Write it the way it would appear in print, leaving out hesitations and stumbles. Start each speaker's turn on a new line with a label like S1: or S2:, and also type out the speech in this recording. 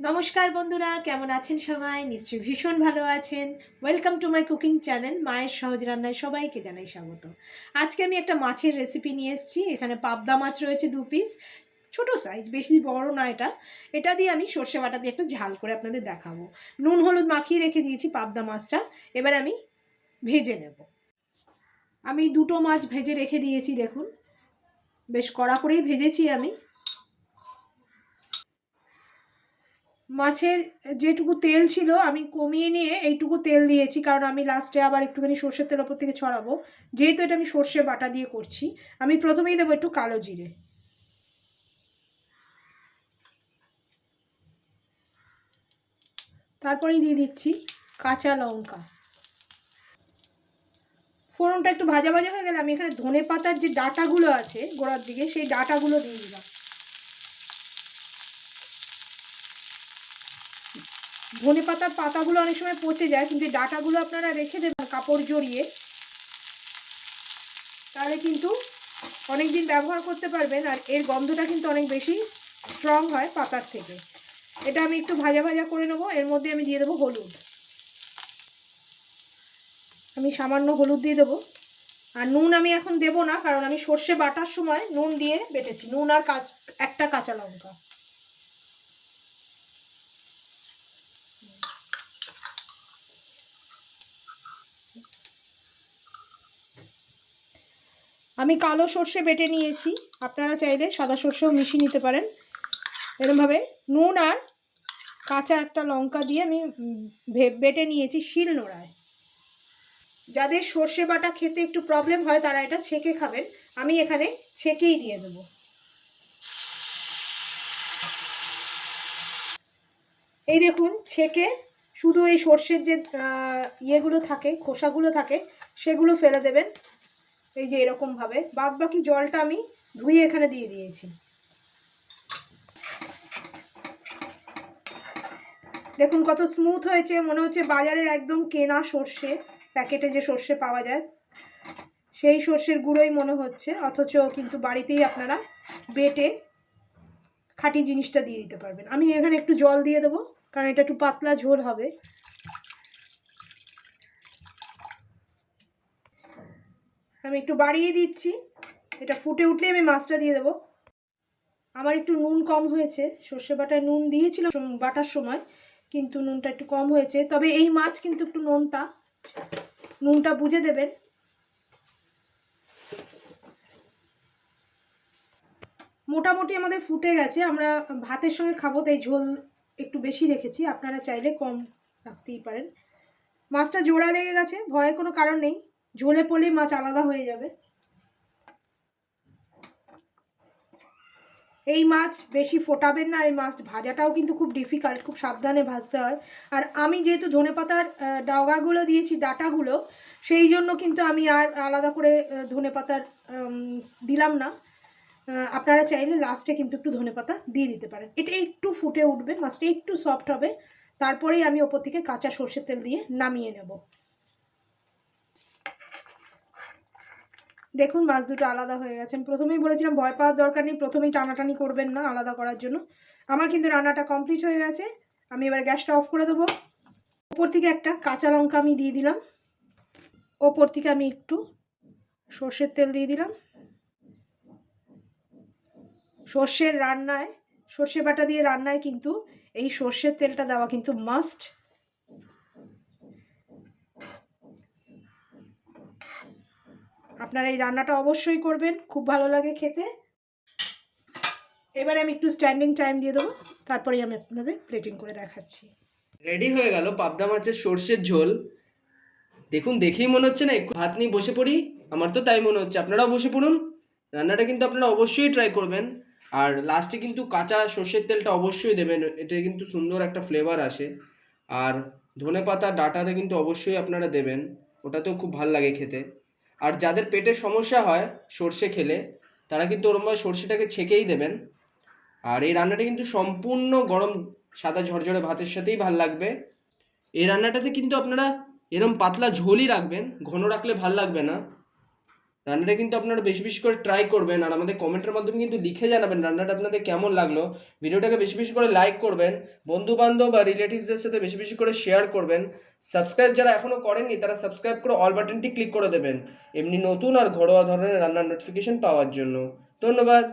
S1: নমস্কার বন্ধুরা, কেমন আছেন সবাই? নিশ্চয়ই ভীষণ ভালো আছেন। Welcome to my cooking channel মায়ের সহজ রান্নায় সবাইকে জানাই স্বাগত। আজকে আমি একটা মাছের রেসিপি নিয়ে এসেছি। এখানে পাবদা মাছ রয়েছে 2 পিস, ছোটো সাইজ, বেশি বড় না। এটা দিয়ে আমি সর্ষে বাটা দিয়ে একটা ঝাল করে আপনাদের দেখাবো। নুন হলুদ মাখিয়ে রেখে দিয়েছি পাবদা মাছটা, এবার আমি ভেজে নেব। আমি 2টো মাছ ভেজে রেখে দিয়েছি, দেখুন বেশ কড়া করেই ভেজেছি আমি। মাছের যেটুকু তেল ছিল আমি কমিয়ে নিয়ে এইটুকু তেল দিয়েছি, কারণ আমি লাস্টে আবার একটুখানি সর্ষের তেল ওপর থেকে ছড়াবো। যেহেতু এটা আমি সর্ষে বাটা দিয়ে করছি, আমি প্রথমেই দেবো একটু কালো জিরে, তারপরেই দিয়ে দিচ্ছি কাঁচা লঙ্কা। ফোড়নটা একটু ভাজা ভাজা হয়ে গেলে আমি এখানে ধনে পাতার যে ডাঁটাগুলো আছে গোড়ার দিকে, সেই ডাঁটাগুলো দিয়ে দিলাম। ধনে পাতার পাতাগুলো অনেক সময় পচে যায়, কিন্তু ডাঁটাগুলো আপনারা রেখে দেবেন কাপড় জড়িয়ে, তাহলে কিন্তু অনেক দিন ব্যবহার করতে পারবেন। আর এর গন্ধটা কিন্তু অনেক বেশি স্ট্রং হয় পাতার থেকে। এটা আমি একটু ভাজা ভাজা করে নেবো। এর মধ্যে আমি দিয়ে দেবো হলুদ, আমি সামান্য হলুদ দিয়ে দেবো। আর নুন আমি এখন দেবো না, কারণ আমি সর্ষে বাটার সময় নুন দিয়ে বেটেছি, নুন আর একটা কাঁচা লঙ্কা। আমি কালো সর্ষে বেটে নিয়েছি, আপনারা চাইলে সাদা সর্ষেও মিশিয়ে নিতে পারেন। এরকমভাবে নুন আর কাঁচা একটা লঙ্কা দিয়ে আমি বেটে নিয়েছি শিল নোড়ায়। যাদের সর্ষে বাটা খেতে একটু প্রবলেম হয় তারা এটা ছেঁকে খাবেন, আমি এখানে ছেঁকেই দিয়ে দেব। এই দেখুন, ছেঁকে শুধু এই সর্ষের যে ইয়েগুলো থাকে, খোসাগুলো থাকে, সেগুলো ফেলে দেবেন। এই যে এরকমভাবে, বাদ বাকি জলটা আমি ধুয়ে এখানে দিয়ে দিয়েছি। দেখুন কত স্মুথ হয়েছে, মনে হচ্ছে বাজারের একদম কেনা সর্ষে, প্যাকেটে যে সর্ষে পাওয়া যায় সেই সর্ষের গুঁড়োই মনে হচ্ছে, অথচ কিন্তু বাড়িতেই আপনারা বেটে খাঁটি জিনিসটা দিয়ে দিতে পারবেন। আমি এখানে একটু জল দিয়ে দেবো, কারণ এটা একটু পাতলা ঝোল হবে। আমি একটু বাড়িয়ে দিচ্ছি, এটা ফুটে উঠলে আমি মাছটা দিয়ে দেবো। আমার একটু নুন কম হয়েছে, সর্ষে বাটায় নুন দিয়েছিলাম বাটার সময়, কিন্তু নুনটা একটু কম হয়েছে। তবে এই মাছ কিন্তু একটু নুনটা বুঝে দেবেন। মোটামুটি আমাদের ফুটে গেছে, আমরা ভাতের সঙ্গে খাবো, তাই ঝোল একটু বেশি রেখেছি, আপনারা চাইলে কম রাখতেই পারেন। মাছটা জোড়া লেগে গেছে, ভয়ের কোনো কারণ নেই, ঝোলে পড়লেই মাছ আলাদা হয়ে যাবে। এই মাছ বেশি ফোটাবেন না, আর এই মাছ ভাজাটাও কিন্তু খুব ডিফিকাল্ট, খুব সাবধানে ভাজতে হয়। আর আমি যেহেতু ধনেপাতার ডাগাগুলো দিয়েছি, ডাঁটাগুলো, সেই জন্য কিন্তু আমি আর আলাদা করে ধনেপাতার দিলাম না। আপনারা চাইলে লাস্টে কিন্তু একটু ধনেপাতা দিয়ে দিতে পারেন। এটা একটু ফুটে উঠবে, মাছটা একটু সফট হবে, তারপরেই আমি ওপর থেকে কাঁচা সর্ষের তেল দিয়ে নামিয়ে নেব। দেখুন মাছ দুটো আলাদা হয়ে গেছে। আমি প্রথমেই বলেছিলাম ভয় পাওয়ার দরকার নেই, প্রথমেই টানাটানি করবেন না আলাদা করার জন্য। আমার কিন্তু রান্নাটা কমপ্লিট হয়ে গেছে, আমি এবার গ্যাসটা অফ করে দেবো। ওপর থেকে একটা কাঁচা লঙ্কা আমি দিয়ে দিলাম, ওপর থেকে আমি একটু সর্ষের তেল দিয়ে দিলাম। সর্ষের রান্নায়, সর্ষে বাটা দিয়ে রান্নায় কিন্তু এই সর্ষের তেলটা দেওয়া কিন্তু মাস্ট। আপনারা এই রান্নাটা অবশ্যই করবেন, খুব ভালো লাগে খেতে। এবারে আমি একটু স্ট্যান্ডিং টাইম দিয়ে দেবো, তারপরেই আমি আপনাদের প্লেটিং করে দেখাচ্ছি।
S2: রেডি হয়ে গেল পাবদা মাছের সর্ষের ঝোল। দেখুন, দেখেই মনে হচ্ছে না একটু ভাত নিয়ে বসে পড়ি, আমার তো তাই মনে হচ্ছে। আপনারাও বসে পড়ুন, রান্নাটা কিন্তু আপনারা অবশ্যই ট্রাই করবেন। আর লাস্টে কিন্তু কাঁচা সর্ষের তেলটা অবশ্যই দেবেন, এতে কিন্তু সুন্দর একটা ফ্লেভার আসে। আর ধনেপাতা ডাঁটাতে কিন্তু অবশ্যই আপনারা দেবেন, ওটাতেও খুব ভাল লাগে খেতে। আর যাদের পেটের সমস্যা হয় সর্ষে খেলে, তারা কিন্তু ওরমভাবে সর্ষেটাকে ছেঁকেই দেবেন। আর এই রান্নাটা কিন্তু সম্পূর্ণ গরম সাদা ঝরঝরে ভাতের সাথেই ভাল লাগবে। এই রান্নাটাতে কিন্তু আপনারা এরম পাতলা ঝোলই রাখবেন, ঘন রাখলে ভাল লাগবে না। রান্নাটা কিন্তু আপনারা বেশি বেশি করে ট্রাই করবেন, আর আমাদের কমেন্টের মাধ্যমে কিন্তু লিখে জানাবেন রান্নাটা আপনাদের কেমন লাগলো। ভিডিওটাকে বেশি বেশি করে লাইক করবেন, বন্ধু বান্ধব বা রিলেটিভসদের সাথে বেশি বেশি করে শেয়ার করবেন। সাবস্ক্রাইব যারা এখনও করেননি তারা সাবস্ক্রাইব করে অল বাটনটি ক্লিক করে দেবেন এমনি নতুন আর ঘরোয়া ধরনের রান্নার নোটিফিকেশন পাওয়ার জন্য। ধন্যবাদ।